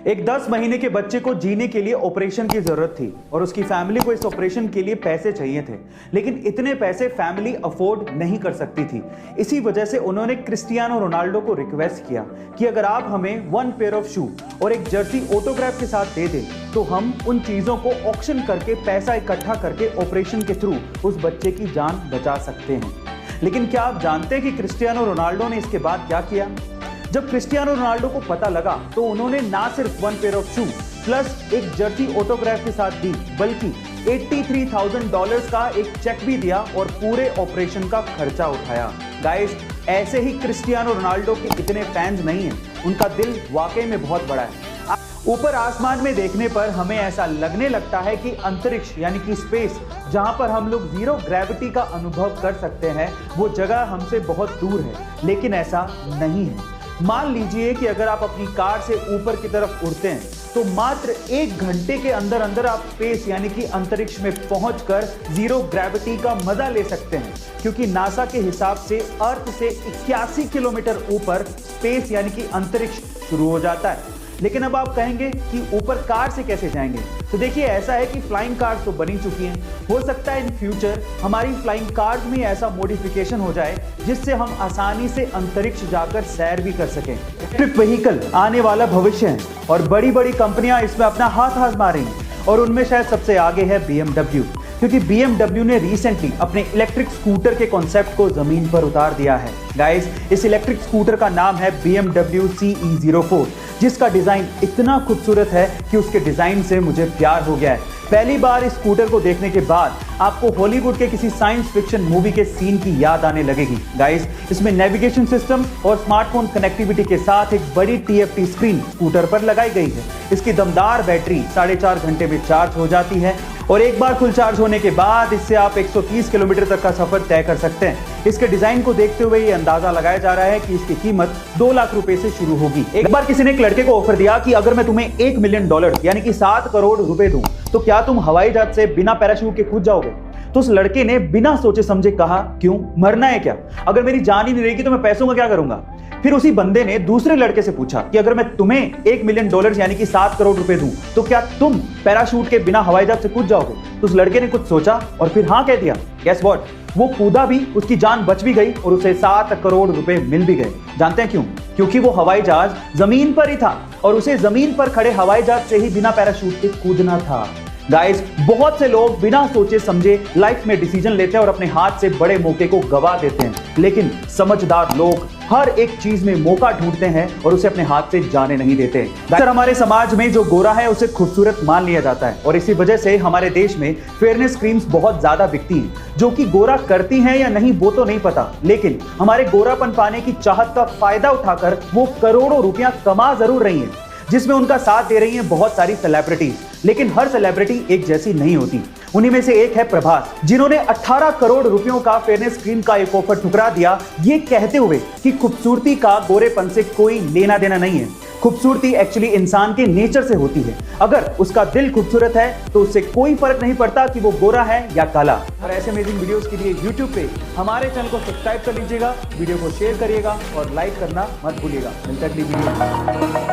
एक 10 महीने के बच्चे को जीने के लिए ऑपरेशन की जरूरत थी और उसकी फैमिली को इस ऑपरेशन के लिए पैसे चाहिए थे, लेकिन इतने पैसे फैमिली अफोर्ड नहीं कर सकती थी। इसी वजह से उन्होंने क्रिस्टियानो रोनाल्डो को रिक्वेस्ट किया कि अगर आप हमें 1 पेयर ऑफ शू और एक जर्सी ऑटोग्राफ के साथ दे दें तो हम उन चीजों को ऑक्शन करके पैसा इकट्ठा करके ऑपरेशन के थ्रू उस बच्चे की जान बचा सकते हैं। लेकिन क्या आप जानते हैं कि क्रिस्टियानो रोनाल्डो ने इसके बाद क्या किया? जब क्रिस्टियानो रोनाल्डो को पता लगा तो उन्होंने ना सिर्फ 1 पेयर ऑफ शू प्लस एक जर्सी ऑटोग्राफ के साथ दी, बल्कि $83,000 का एक चेक भी दिया और पूरे ऑपरेशन का खर्चा उठाया। गाइस, ऐसे ही क्रिस्टियानो रोनाल्डो के इतने फैंस नहीं हैं, उनका दिल वाकई में बहुत बड़ा है। ऊपर आसमान में देखने पर हमें ऐसा लगने लगता है कि अंतरिक्ष यानी कि स्पेस, जहां पर हम लोग जीरो ग्रेविटी का अनुभव कर सकते हैं, वो जगह हमसे बहुत दूर है, लेकिन ऐसा नहीं है। मान लीजिए कि अगर आप अपनी कार से ऊपर की तरफ उड़ते हैं तो मात्र 1 घंटे के अंदर अंदर आप स्पेस यानी कि अंतरिक्ष में पहुंचकर जीरो ग्रेविटी का मजा ले सकते हैं, क्योंकि नासा के हिसाब से अर्थ से 81 किलोमीटर ऊपर स्पेस यानी कि अंतरिक्ष शुरू हो जाता है। लेकिन अब आप कहेंगे कि ऊपर कार से कैसे जाएंगे? तो देखिए, ऐसा है कि फ्लाइंग कार्स तो बनी चुकी हैं। हो सकता है इन फ्यूचर हमारी फ्लाइंग कार्स में ऐसा मॉडिफिकेशन हो जाए जिससे हम आसानी से अंतरिक्ष जाकर सैर भी कर सकें। इलेक्ट्रिक व्हीकल आने वाला भविष्य है और बड़ी बड़ी कंपनियां इसमें अपना हाथ आजमा रही हैं और उनमें शायद सबसे आगे है BMW, क्योंकि BMW ने रिसेंटली अपने इलेक्ट्रिक स्कूटर के कॉन्सेप्ट को जमीन पर उतार दिया है। गाइस, इस इलेक्ट्रिक स्कूटर का नाम है BMW CE04, जिसका डिजाइन इतना खूबसूरत है कि उसके डिजाइन से मुझे प्यार हो गया है। पहली बार इस स्कूटर को देखने के बाद आपको हॉलीवुड के किसी साइंस फिक्शन मूवी के सीन की याद आने लगेगी। गाइस, इसमें नेविगेशन सिस्टम और स्मार्टफोन कनेक्टिविटी के साथ एक बड़ी TFT स्क्रीन स्कूटर पर लगाई गई है। इसकी दमदार बैटरी 4.5 घंटे में चार्ज हो जाती है और एक बार फुल चार्ज होने के बाद इससे आप 130 किलोमीटर तक का सफर तय कर सकते हैं। इसके डिजाइन को देखते हुए ये अंदाजा लगाया जा रहा है कि इसकी कीमत 2 लाख रुपए से शुरू होगी। एक बार किसी ने एक लड़के को ऑफर दिया कि अगर मैं तुम्हें $1 मिलियन यानी कि 7 करोड़ रुपए दूं तो क्या तुम हवाई जहाज से बिना पैराशूट के कूद जाओगे? तो उस लड़के ने बिना सोचे समझे कहा, क्यों, मरना है क्या? अगर मेरी जान ही नहीं रहेगी तो मैं पैसों का क्या करूंगा? फिर उसी बंदे ने दूसरे लड़के से पूछा कि अगर मैं तुम्हें $1 मिलियन यानी कि 7 करोड़ रुपए दूं तो क्या तुम पैराशूट के बिना हवाई जहाज से कूद जाओगे? तो उस लड़के ने कुछ सोचा और फिर हाँ कह दिया। गेस व्हाट, वो कूदा भी, उसकी जान बच भी गई और उसे 7 करोड़ रुपए मिल भी गए। जानते हैं क्यों? क्योंकि वो हवाई जहाज जमीन पर ही था और उसे जमीन पर खड़े हवाई जहाज से ही बिना पैराशूट के कूदना था। गाइस, बहुत से लोग बिना सोचे समझे लाइफ में डिसीजन लेते हैं और अपने हाथ से बड़े मौके को गवा देते हैं, लेकिन समझदार लोग हर एक चीज में मौका ढूंढते हैं और उसे अपने हाथ से जाने नहीं देते। अक्सर हमारे समाज में जो गोरा है उसे खूबसूरत मान लिया जाता है और इसी वजह से हमारे देश में फेयरनेस क्रीम्स बहुत ज्यादा बिकती हैं, जो कि गोरा करती हैं या नहीं वो तो नहीं पता, लेकिन हमारे गोरापन पाने की चाहत का फायदा उठाकर वो करोड़ों रुपया कमा जरूर रही है, जिसमें उनका साथ दे रही हैं बहुत सारी सेलिब्रिटीज। लेकिन हर सेलिब्रिटी एक जैसी नहीं होती। उन्हीं में से एक है प्रभास, जिन्होंने 18 करोड़ रुपयों का फेयरनेस क्रीम का एक ऑफर ठुकरा दिया, ये कहते हुए कि खूबसूरती का गोरेपन से कोई लेना देना नहीं है। खूबसूरती एक्चुअली इंसान के नेचर से होती है। अगर उसका दिल खूबसूरत है तो उससे कोई फर्क नहीं पड़ता कि वो गोरा है या काला। और ऐसे अमेजिंग वीडियोस के लिए YouTube पे हमारे चैनल को सब्सक्राइब कर लीजिएगा, वीडियो को शेयर करिएगा और लाइक करना मत भूलिएगा। मिलता है अगली वीडियो में।